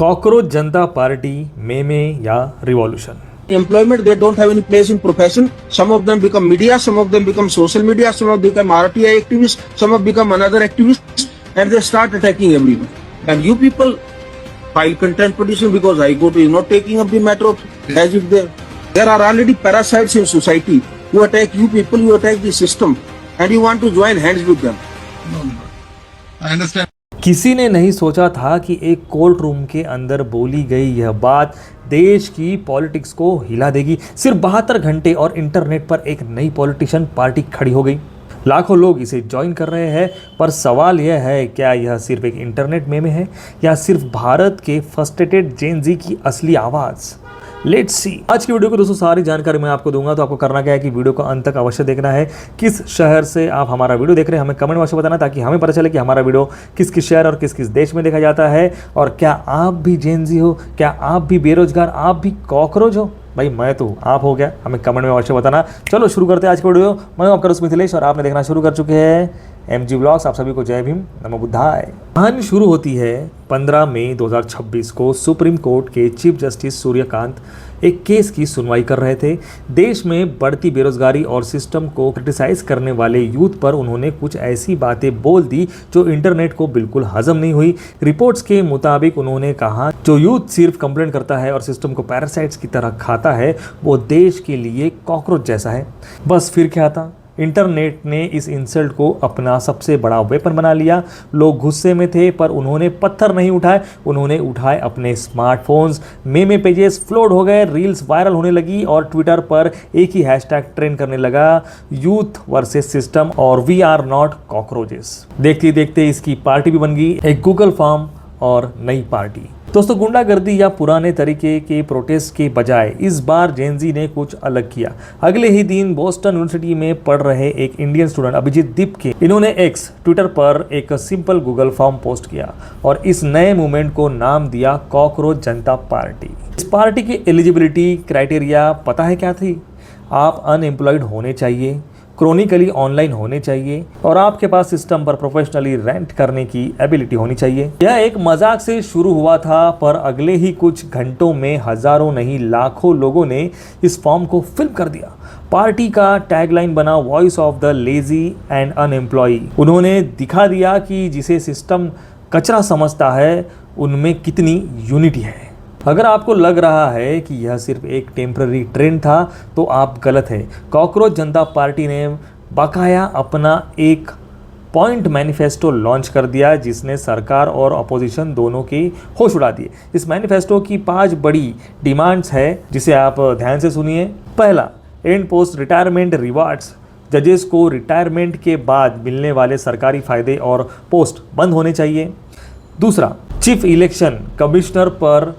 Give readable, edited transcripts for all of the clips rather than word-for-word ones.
Cockroach जनता party मेमे या revolution. employment, they don't have any place in profession. Some of them become media, some of them become social media, some of them become RTI activists, some of become another activists, and they start attacking everyone. And you people file contempt petition because High Court is not taking up the matter of as if there are already parasites in society who attack you people, who attack the system, and you want to join hands with them. No. I understand. किसी ने नहीं सोचा था कि एक court room के अंदर बोली गई यह बात देश की पॉलिटिक्स को हिला देगी। सिर्फ 72 घंटे और इंटरनेट पर एक नई पॉलिटिशियन पार्टी खड़ी हो गई। लाखों लोग इसे ज्वाइन कर रहे हैं, पर सवाल यह है, क्या यह सिर्फ एक इंटरनेट मेमे है या सिर्फ भारत के फ्रस्ट्रेटेड जेन जी की असली आवाज़? Let's see. आज की वीडियो को दोस्तों सारी जानकारी मैं आपको दूंगा, तो आपको करना क्या है कि वीडियो को अंत तक अवश्य देखना है। किस शहर से आप हमारा वीडियो देख रहे हैं हमें कमेंट में अवश्य बताना, ताकि हमें पता चले कि हमारा वीडियो किस किस शहर और किस किस देश में देखा जाता है। और क्या आप भी जेन जी हो, क्या आप भी बेरोजगार, आप भी कॉकरोच हो? भाई मैं तो आप हो गया, हमें कमेंट में अवश्य बताना। चलो शुरू करते हैं आज की वीडियो। मैं आपका दोस्त मिथिलेश और आपने देखना शुरू कर चुके हैं MG व्लॉग्स। आप सभी को जय भीम, नमो बुद्धाय। कहानी शुरू होती है 15 मई 2026 को। सुप्रीम कोर्ट के चीफ जस्टिस सूर्यकांत एक केस की सुनवाई कर रहे थे। देश में बढ़ती बेरोजगारी और सिस्टम को क्रिटिसाइज करने वाले यूथ पर उन्होंने कुछ ऐसी बातें बोल दी जो इंटरनेट को बिल्कुल हजम नहीं हुई। रिपोर्ट्स के मुताबिक उन्होंने कहा, जो यूथ सिर्फ कंप्लेंट करता है और सिस्टम को पैरासाइट्स की तरह खाता है, वो देश के लिए कॉकरोच जैसा है। बस फिर क्या था, इंटरनेट ने इस इंसल्ट को अपना सबसे बड़ा वेपन बना लिया। लोग गुस्से में थे, पर उन्होंने पत्थर नहीं उठाए, उन्होंने उठाए अपने स्मार्टफोन्स। मेमे पेजेस फ्लोड हो गए, रील्स वायरल होने लगी और ट्विटर पर एक ही हैशटैग ट्रेंड करने लगा, यूथ वर्सेस सिस्टम और वी आर नॉट कॉकरोचेस। देखते देखते इसकी पार्टी भी बन गई, एक गूगल फॉर्म और नई पार्टी। दोस्तों, गुंडागर्दी या पुराने तरीके के प्रोटेस्ट के बजाय इस बार जेन जी ने कुछ अलग किया। अगले ही दिन बोस्टन यूनिवर्सिटी में पढ़ रहे एक इंडियन स्टूडेंट अभिजीत दीपके, इन्होंने एक्स ट्विटर पर एक सिंपल गूगल फॉर्म पोस्ट किया और इस नए मूवमेंट को नाम दिया कॉकरोच जनता पार्टी। इस पार्टी की एलिजिबिलिटी क्राइटेरिया पता है क्या थी? आप अनएम्प्लॉयड होने चाहिए, क्रॉनिकली ऑनलाइन होने चाहिए और आपके पास सिस्टम पर प्रोफेशनली रेंट करने की एबिलिटी होनी चाहिए। यह एक मजाक से शुरू हुआ था, पर अगले ही कुछ घंटों में हजारों नहीं लाखों लोगों ने इस फॉर्म को फिल्म कर दिया। पार्टी का टैगलाइन बना, voice of the lazy and unemployed. उन्होंने दिखा दिया कि जिसे सिस्टम कचरा समझता है उनमें कितनी यूनिटी है। अगर आपको लग रहा है कि यह सिर्फ एक टेम्पररी ट्रेंड था तो आप गलत है। कॉकरोच जनता पार्टी ने बाकाया अपना एक पॉइंट मैनिफेस्टो लॉन्च कर दिया, जिसने सरकार और अपोजिशन दोनों के होश उड़ा दिए। इस मैनिफेस्टो की 5 बड़ी डिमांड्स है, जिसे आप ध्यान से सुनिए। पहला, एंड पोस्ट रिटायरमेंट रिवार्ड्स। जजेस को रिटायरमेंट के बाद मिलने वाले सरकारी फायदे और पोस्ट बंद होने चाहिए। दूसरा, चीफ इलेक्शन कमिश्नर पर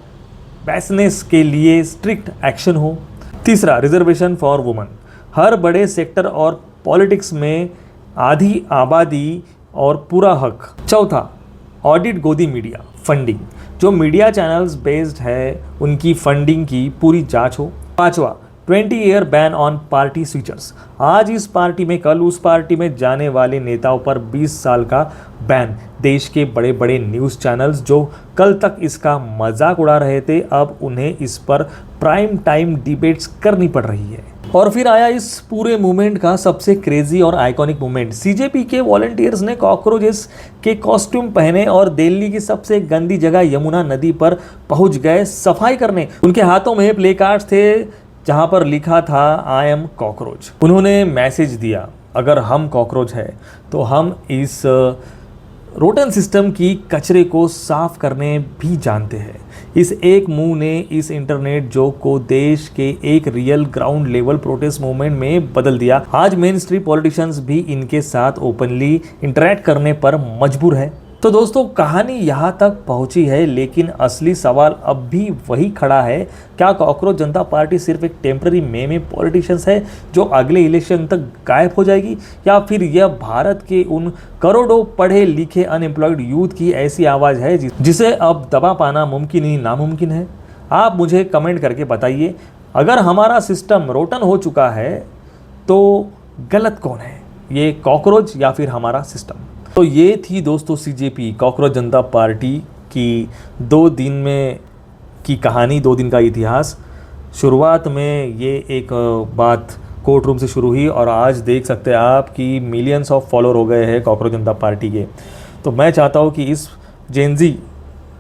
बैसनेस के लिए स्ट्रिक्ट एक्शन हो। तीसरा, रिजर्वेशन फॉर वुमेन। हर बड़े सेक्टर और पॉलिटिक्स में आधी आबादी और पूरा हक। चौथा, ऑडिट गोदी मीडिया फंडिंग। जो मीडिया चैनल्स बेस्ड है उनकी फंडिंग की पूरी जांच हो। पांचवा, 20 year ban on party switchers. आज इस पार्टी में, कल उस पार्टी में जाने वाले नेताओं पर 20 साल का बैन। देश के बड़े बड़े न्यूज़ चैनल्स जो कल तक इसका मजाक उड़ा रहे थे, अब उन्हें इस पर प्राइम टाइम डिबेट्स करनी पड़ रही है। और फिर आया इस पूरे मूवमेंट का सबसे क्रेजी और आइकॉनिक मूवमेंट। सीजेपी के वॉलंटियर्स ने कॉकरोचेस के कॉस्ट्यूम पहने और दिल्ली की सबसे गंदी जगह यमुना नदी पर पहुंच गए सफाई करने। उनके हाथों में प्ले कार्ड्स थे जहां पर लिखा था, आई एम कॉकरोच। उन्होंने मैसेज दिया, अगर हम कॉकरोच है तो हम इस रोटन सिस्टम की कचरे को साफ करने भी जानते हैं। इस एक मूव ने इस इंटरनेट जोक को देश के एक real ground level protest movement में बदल दिया। आज मेन स्ट्रीम पॉलिटिशियंस भी इनके साथ ओपनली इंटरेक्ट करने पर मजबूर है। तो दोस्तों, कहानी यहाँ तक पहुँची है, लेकिन असली सवाल अब भी वही खड़ा है, क्या कॉकरोच जनता पार्टी सिर्फ एक टेम्पररी मेमे पॉलिटिशियंस है जो अगले इलेक्शन तक गायब हो जाएगी, या फिर यह भारत के उन करोड़ों पढ़े लिखे अनएम्प्लॉयड यूथ की ऐसी आवाज़ है जिसे अब दबा पाना मुमकिन ही नामुमकिन है? आप मुझे कमेंट करके बताइए। अगर हमारा सिस्टम रोटन हो चुका है तो गलत कौन है, ये कॉकरोच या फिर हमारा सिस्टम? तो ये थी दोस्तों सीजेपी कॉकरोच जनता पार्टी कि 2 दिन में की कहानी, 2 दिन का इतिहास। शुरुआत में ये एक बात कोर्ट रूम से शुरू हुई और आज देख सकते हैं आप कि मिलियंस ऑफ फॉलोअर हो गए हैं कॉकरोच जनता पार्टी के। तो मैं चाहता हूँ कि इस जेनजी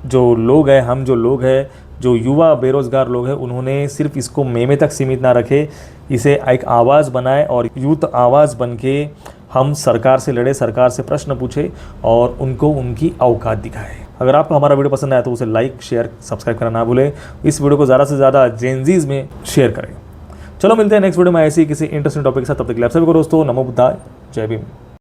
जो लोग हैं, हम जो लोग हैं, जो युवा बेरोज़गार लोग हैं, उन्होंने सिर्फ इसको मेमे तक सीमित ना रखे, इसे एक आवाज़ बनाए और यूथ आवाज़ बन के हम सरकार से लड़े, सरकार से प्रश्न पूछे और उनको उनकी औकात दिखाए। अगर आपको हमारा वीडियो पसंद आया तो उसे लाइक, शेयर, सब्सक्राइब करना ना भूलें। इस वीडियो को ज़्यादा से ज़्यादा जेनजीज में शेयर करें। चलो मिलते हैं नेक्स्ट वीडियो में ऐसे ही किसी इंटरेस्टिंग टॉपिक के साथ। तब तक के लिए आप सभी को दोस्तों नमो बुद्धाय, जय भीम।